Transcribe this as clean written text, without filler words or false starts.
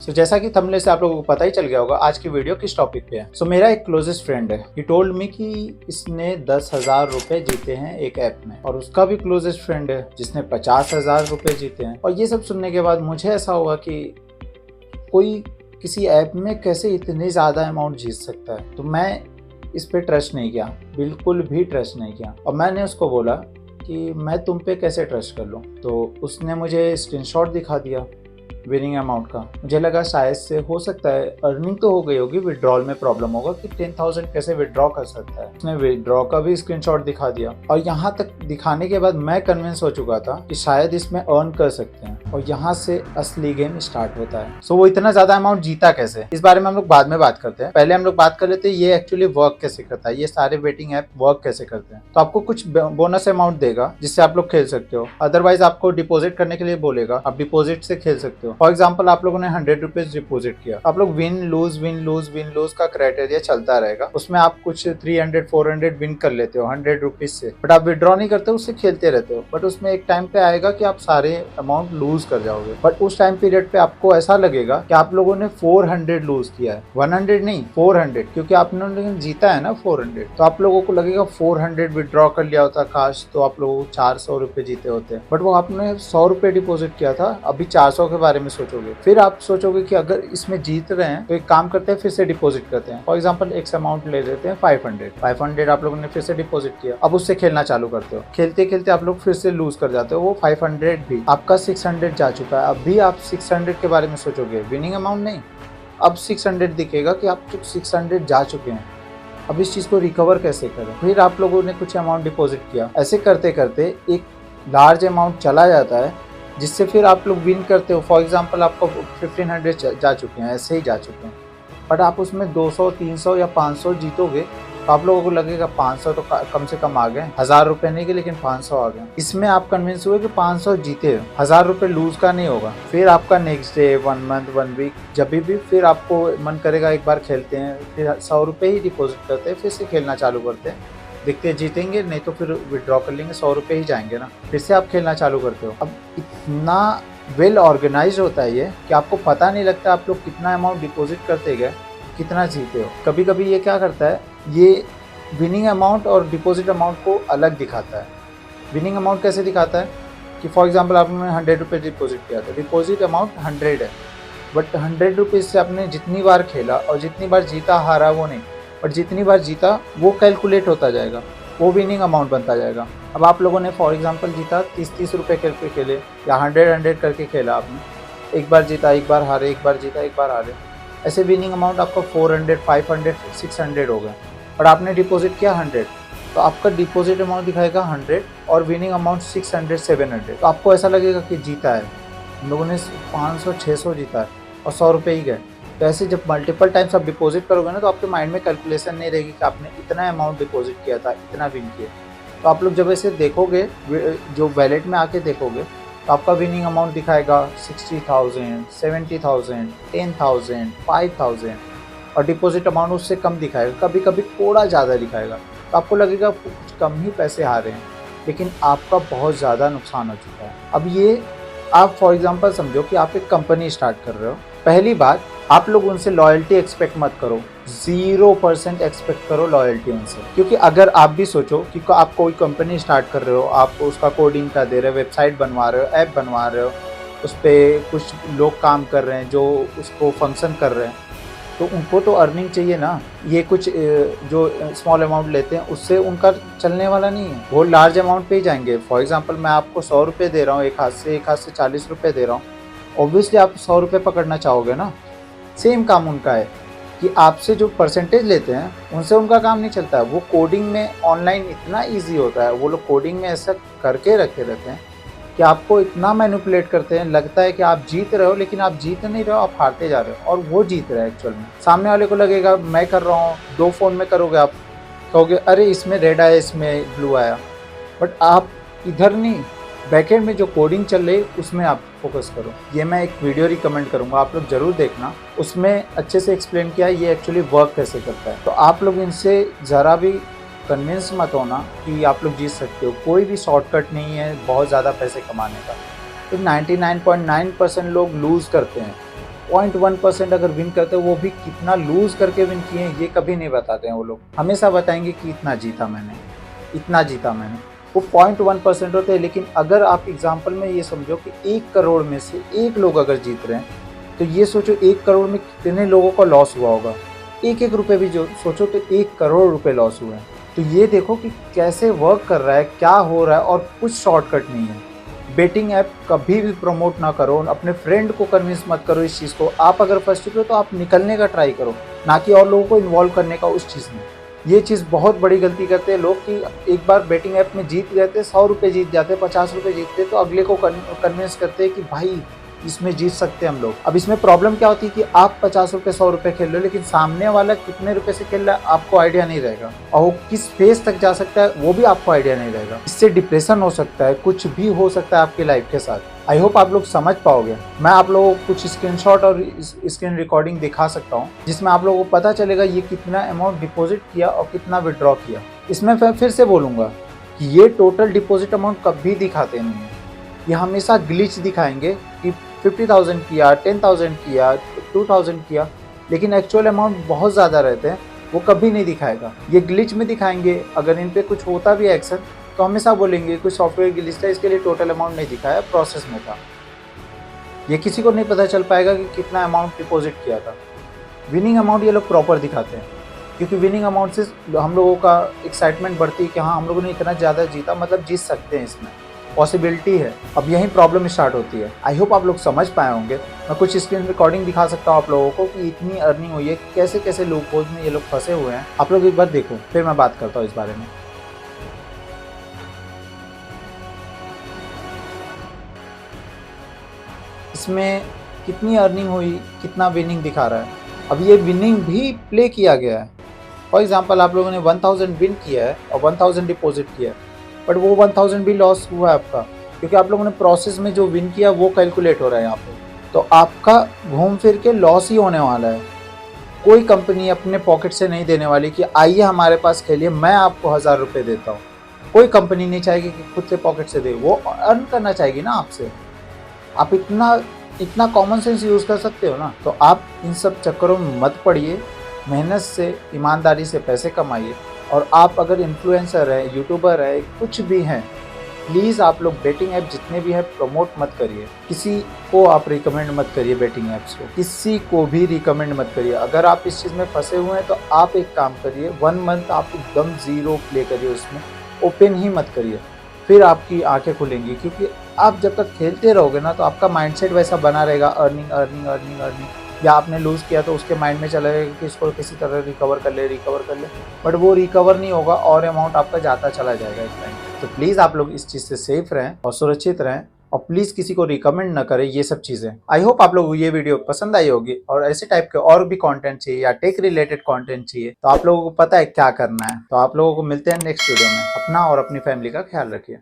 जैसा कि थंबनेल से आप लोगों को पता ही चल गया होगा आज की वीडियो किस टॉपिक पे है। मेरा एक क्लोजेस्ट फ्रेंड है, ही टोल्ड मी कि इसने 10,000 रुपए जीते हैं एक ऐप में, और उसका भी क्लोजेस्ट फ्रेंड है जिसने 50,000 रुपए जीते हैं। और ये सब सुनने के बाद मुझे ऐसा हुआ कि कोई किसी ऐप में कैसे इतनी ज़्यादा अमाउंट जीत सकता है। तो मैं इस पे ट्रस्ट नहीं किया, बिल्कुल भी ट्रस्ट नहीं किया। और मैंने उसको बोला कि मैं तुम पे कैसे ट्रस्ट कर लूँ। तो उसने मुझे स्क्रीनशॉट दिखा दिया विनिंग अमाउंट का। मुझे लगा शायद से हो सकता है अर्निंग तो हो गई होगी, विड्रॉल में प्रॉब्लम होगा कि 10,000 कैसे विड्रॉ कर सकता है। उसने विड्रॉ का भी स्क्रीनशॉट दिखा दिया, और यहाँ तक दिखाने के बाद मैं कन्विंस हो चुका था कि शायद इसमें अर्न कर सकते हैं, और यहाँ से असली गेम स्टार्ट होता है। वो इतना ज्यादा अमाउंट जीता कैसे, इस बारे में हम लोग बाद में बात करते हैं। पहले हम लोग बात कर लेते हैं ये एक्चुअली वर्क कैसे करता है, ये सारे बेटिंग ऐप वर्क कैसे करते हैं। तो आपको कुछ बोनस अमाउंट देगा जिससे आप लोग खेल सकते हो, अदरवाइज आपको डिपॉजिट करने के लिए बोलेगा, आप डिपॉजिट से खेल सकते हो। फॉर एग्जाम्पल आप लोगों ने 100 रुपीज डिपोजिट किया, आप लोग विन लूज का क्राइटेरिया चलता रहेगा। उसमें आप कुछ 300 400 विन कर लेते हो 100 रुपीज से, बट आप विड्रॉ नहीं करते, उससे खेलते रहते हो। बट उसमें एक टाइम पे आएगा कि आप सारे अमाउंट लूज कर जाओगे। बट उस टाइम पीरियड पे आपको ऐसा लगेगा कि आप लोगों ने 400 लूज किया है, 100 नहीं 400, क्योंकि आपने जीता है ना 400। तो आप लोगों को लगेगा 400 विड्रॉ कर लिया होता काश, तो आप लोगों को 400 रुपए जीते होते। बट वो आपने 100 रुपए डिपोजिट किया था, अभी 400 के बारे में सोचोगे। फिर आप सोचोगे कि अगर इसमें जीत रहे हैं तो एक काम करते हैं, फिर से डिपॉजिट करते हैं। फॉर एग्जांपल एक अमाउंट ले लेते हैं 500 आप लोगों ने फिर से डिपॉजिट किया। अब उससे खेलना चालू करते हो, खेलते खेलते आप लोग फिर से लूज कर जाते हो। वो 500 भी आपका 600 जा चुका है। अभी आप 600 के बारे में सोचोगे, विनिंग अमाउंट नहीं, अब 600 दिखेगा कि आप 600 जा चुके हैं। अब इस चीज को रिकवर कैसे करें। फिर आप लोगों ने कुछ अमाउंट डिपॉजिट किया, ऐसे करते करते एक लार्ज अमाउंट चला जाता है, जिससे फिर आप लोग विन करते हो। फॉर एग्जांपल आपको 1500 जा चुके हैं, ऐसे ही जा चुके हैं, बट आप उसमें 200 300 या 500 जीतोगे तो आप लोगों को लगेगा 500 तो कम से कम आ गए, 1000 रुपए नहीं गए लेकिन 500 आ गए। इसमें आप कन्विंस हुए कि 500 जीते, 1000 रुपए लूज का नहीं होगा। फिर आपका नेक्स्ट डे, 1 मंथ 1 वीक, जब भी फिर आपको मन करेगा एक बार खेलते हैं, फिर 100 रुपए ही डिपॉजिट करते हैं, फिर से खेलना चालू करते हैं, देखते जीतेंगे नहीं तो फिर विड्रॉ कर लेंगे, 100 रुपए ही जाएंगे ना, फिर से आप खेलना चालू करते हो। अब इतना वेल ऑर्गेनाइज होता है ये कि आपको पता नहीं लगता आप लोग कितना अमाउंट डिपॉजिट करते गए, कितना जीते हो। कभी कभी ये क्या करता है, ये विनिंग अमाउंट और डिपॉजिट अमाउंट को अलग दिखाता है। विनिंग अमाउंट कैसे दिखाता है कि फॉर एग्जांपल आपने 100 रुपये डिपॉजिट किया था, डिपॉजिट अमाउंट 100 है, बट 100 रुपीज़ से आपने जितनी बार खेला और जितनी बार जीता हारा वो नहीं, बट जितनी बार जीता वो कैलकुलेट होता जाएगा, वो विनिंग अमाउंट बनता जाएगा। अब आप लोगों ने फॉर एग्जांपल जीता 30 रुपये करके खेले, या 100 करके खेला आपने, एक बार जीता एक बार हारे, एक बार जीता एक बार हारे, ऐसे विनिंग अमाउंट आपका 400 500 600 हो गया। और आपने डिपॉजिट किया 100, तो आपका डिपॉजिट अमाउंट दिखाएगा 100 और विनिंग अमाउंट 600 700। तो आपको ऐसा लगेगा कि जीता है, हम लोगों ने 500 600 जीता है और 100 रुपये ही गए। तो ऐसे जब मल्टीपल टाइम्स आप डिपॉजिट करोगे ना, तो आपके माइंड में कैलकुलेशन नहीं रहेगी कि आपने इतना अमाउंट डिपॉजिट किया था, इतना विन किया। तो आप लोग जब ऐसे देखोगे, जो वैलेट में आके देखोगे, तो आपका विनिंग अमाउंट दिखाएगा 60,000 70,000 10,000 5,000, और डिपॉजिट अमाउंट उससे कम दिखाएगा, कभी कभी थोड़ा ज़्यादा दिखाएगा। तो आपको लगेगा कुछ कम ही पैसे हारे हैं, लेकिन आपका बहुत ज़्यादा नुकसान हो चुका है। अब ये आप फॉर एग्जांपल समझो कि आप एक कंपनी स्टार्ट कर रहे हो। पहली बात, आप लोग उनसे लॉयल्टी एक्सपेक्ट मत करो, 0% एक्सपेक्ट करो लॉयल्टी उनसे। क्योंकि अगर आप भी सोचो कि आप कोई कंपनी स्टार्ट कर रहे हो, आप उसका कोडिंग कर दे रहे हो, वेबसाइट बनवा रहे हो, ऐप बनवा रहे हो, उस पर कुछ लोग काम कर रहे हैं जो उसको फंक्शन कर रहे हैं, तो उनको तो अर्निंग चाहिए ना। ये कुछ जो स्मॉल अमाउंट लेते हैं उससे उनका चलने वाला नहीं है, वो लार्ज अमाउंट पे ही जाएंगे। फॉर एग्जांपल मैं आपको 100 रुपये दे रहा हूँ, एक हाथ से 40 रुपये दे रहा हूँ, ऑब्वियसली आप 100 रुपये पकड़ना चाहोगे ना। सेम काम उनका है कि आपसे जो परसेंटेज लेते हैं उनसे उनका काम नहीं चलता है। वो कोडिंग में ऑनलाइन इतना ईजी होता है, वो लोग कोडिंग में ऐसा करके रखे रहते हैं कि आपको इतना मैनिपुलेट करते हैं, लगता है कि आप जीत रहे हो, लेकिन आप जीत नहीं रहे हो, आप हारते जा रहे हो, और वो जीत रहा है एक्चुअल में। सामने वाले को लगेगा मैं कर रहा हूँ, 2 फ़ोन में करोगे, आप कहोगे अरे इसमें रेड आया इसमें ब्लू आया, बट आप इधर नहीं, बैकएंड में जो कोडिंग चल रही है उसमें आप फोकस करो। ये मैं एक वीडियो रिकमेंड करूँगा, आप लोग ज़रूर देखना, उसमें अच्छे से एक्सप्लेन किया है ये एक्चुअली वर्क कैसे करता है। तो आप लोग इनसे ज़रा भी कन्विंस मत होना कि आप लोग जीत सकते हो, कोई भी शॉर्टकट नहीं है बहुत ज़्यादा पैसे कमाने का। तो 99.9% लोग लूज़ करते हैं, 0.1% अगर विन करते हैं, वो भी कितना लूज करके विन किए हैं ये कभी नहीं बताते हैं वो लोग। हमेशा बताएंगे कि इतना जीता मैंने, इतना जीता मैंने। वो 0.1% होते हैं। लेकिन अगर आप एग्जाम्पल में ये समझो कि 1 करोड़ में से 1 लोग अगर जीत रहे हैं, तो ये सोचो 1 करोड़ में कितने लोगों का लॉस हुआ होगा। एक एक रुपये भी जो सोचो तो 1 करोड़ रुपए लॉस हुए हैं। तो ये देखो कि कैसे वर्क कर रहा है, क्या हो रहा है, और कुछ शॉर्टकट नहीं है। बेटिंग ऐप कभी भी प्रमोट ना करो, अपने फ्रेंड को कन्विंस मत करो इस चीज़ को। आप अगर फंस चुके हो तो आप निकलने का ट्राई करो, ना कि और लोगों को इन्वॉल्व करने का उस चीज़ में। ये चीज़ बहुत बड़ी गलती करते हैं लोग कि एक बार बेटिंग ऐप में जीत गए थे, 100 रुपये जीत जाते, 50 रुपये जीतते, तो अगले को कन्विंस करते हैं कि भाई इसमें जीत सकते हैं हम लोग। अब इसमें प्रॉब्लम क्या होती है कि आप 50 रुपये 100 रुपये खेल रहे हो, लेकिन सामने वाला कितने रुपए से खेल रहा है आपको आइडिया नहीं रहेगा, और वो किस फेज तक जा सकता है वो भी आपको आइडिया नहीं रहेगा। इससे डिप्रेशन हो सकता है, कुछ भी हो सकता है आपकी लाइफ के साथ। आई होप आप लोग समझ पाओगे। मैं आप लोगों को कुछ स्क्रीनशॉट और स्क्रीन रिकॉर्डिंग दिखा सकता हूँ, जिसमें आप लोगों को पता चलेगा ये कितना अमाउंट डिपॉजिट किया और कितना विड्रॉ किया। इसमें मैं फिर से बोलूँगा कि ये टोटल डिपॉजिट अमाउंट कभी दिखाते नहीं है। ये हमेशा ग्लिच दिखाएंगे कि 50,000 किया, 10,000 किया, 2,000 किया, लेकिन एक्चुअल अमाउंट बहुत ज़्यादा रहते हैं, वो कभी नहीं दिखाएगा। ये ग्लिच में दिखाएंगे। अगर इन पे कुछ होता भी एक्शन तो हमेशा बोलेंगे कुछ सॉफ्टवेयर ग्लिच था, इसके लिए टोटल अमाउंट नहीं दिखाया, प्रोसेस में था। ये किसी को नहीं पता चल पाएगा कि कितना अमाउंट डिपॉजिट किया था। विनिंग अमाउंट ये लोग प्रॉपर दिखाते हैं, क्योंकि विनिंग अमाउंट से हम लोगों का एक्साइटमेंट बढ़ती है कि हाँ हम लोगों ने इतना ज़्यादा जीता, मतलब जीत सकते हैं, इसमें पॉसिबिलिटी है। अब यही प्रॉब्लम स्टार्ट होती है। आई होप आप लोग समझ पाए होंगे। मैं कुछ स्क्रीन रिकॉर्डिंग दिखा सकता हूँ आप लोगों को कि इतनी अर्निंग हुई है, कैसे कैसे लूप होल्स में ये लोग फंसे हुए हैं। आप लोग एक बार देखो, फिर मैं बात करता हूँ इस बारे में। इसमें कितनी अर्निंग हुई, कितना विनिंग दिखा रहा है। अब ये विनिंग भी प्ले किया गया है। फॉर एग्जाम्पल आप लोगों ने 1000 विन किया है और 1000 डिपॉजिट किया है, बट वो 1000 भी लॉस हुआ है आपका, क्योंकि आप लोगों ने प्रोसेस में जो विन किया वो कैलकुलेट हो रहा है यहाँ पे। तो आपका घूम फिर के लॉस ही होने वाला है। कोई कंपनी अपने पॉकेट से नहीं देने वाली कि आइए हमारे पास खेलिए, मैं आपको 1000 रुपये देता हूँ। कोई कंपनी नहीं चाहेगी कि खुद से पॉकेट से दे, वो अर्न करना चाहेगी ना आपसे। आप इतना कॉमन सेंस यूज़ कर सकते हो ना। तो आप इन सब चक्करों में मत पड़िए, मेहनत से ईमानदारी से पैसे कमाइए। और आप अगर इन्फ्लुएंसर है, यूट्यूबर है, कुछ भी हैं, प्लीज़ आप लोग बेटिंग ऐप जितने भी हैं प्रमोट मत करिए। किसी को आप रिकमेंड मत करिए बेटिंग ऐप्स को, किसी को भी रिकमेंड मत करिए। अगर आप इस चीज़ में फंसे हुए हैं तो आप एक काम करिए, 1 मंथ आप एकदम ज़ीरो प्ले करिए, उसमें ओपन ही मत करिए, फिर आपकी आंखें खुलेंगी। क्योंकि आप जब तक खेलते रहोगे ना तो आपका माइंडसेट वैसा बना रहेगा, अर्निंग अर्निंग अर्निंग अर्निंग, या आपने लूज़ किया तो उसके माइंड में चला रहेगा कि इसको किसी तरह रिकवर कर ले, बट वो रिकवर नहीं होगा और अमाउंट आपका जाता चला जाएगा एक टाइम। तो प्लीज़ आप लोग इस चीज़ से सेफ रहें और सुरक्षित रहें, और प्लीज़ किसी को रिकमेंड ना करें ये सब चीज़ें। आई होप आप लोगों को ये वीडियो पसंद आई होगी, और ऐसे टाइप के और भी कंटेंट चाहिए या टेक रिलेटेड कंटेंट चाहिए तो आप लोगों को पता है क्या करना है। तो आप लोगों को मिलते हैं नेक्स्ट वीडियो में। अपना और अपनी फैमिली का ख्याल रखिए।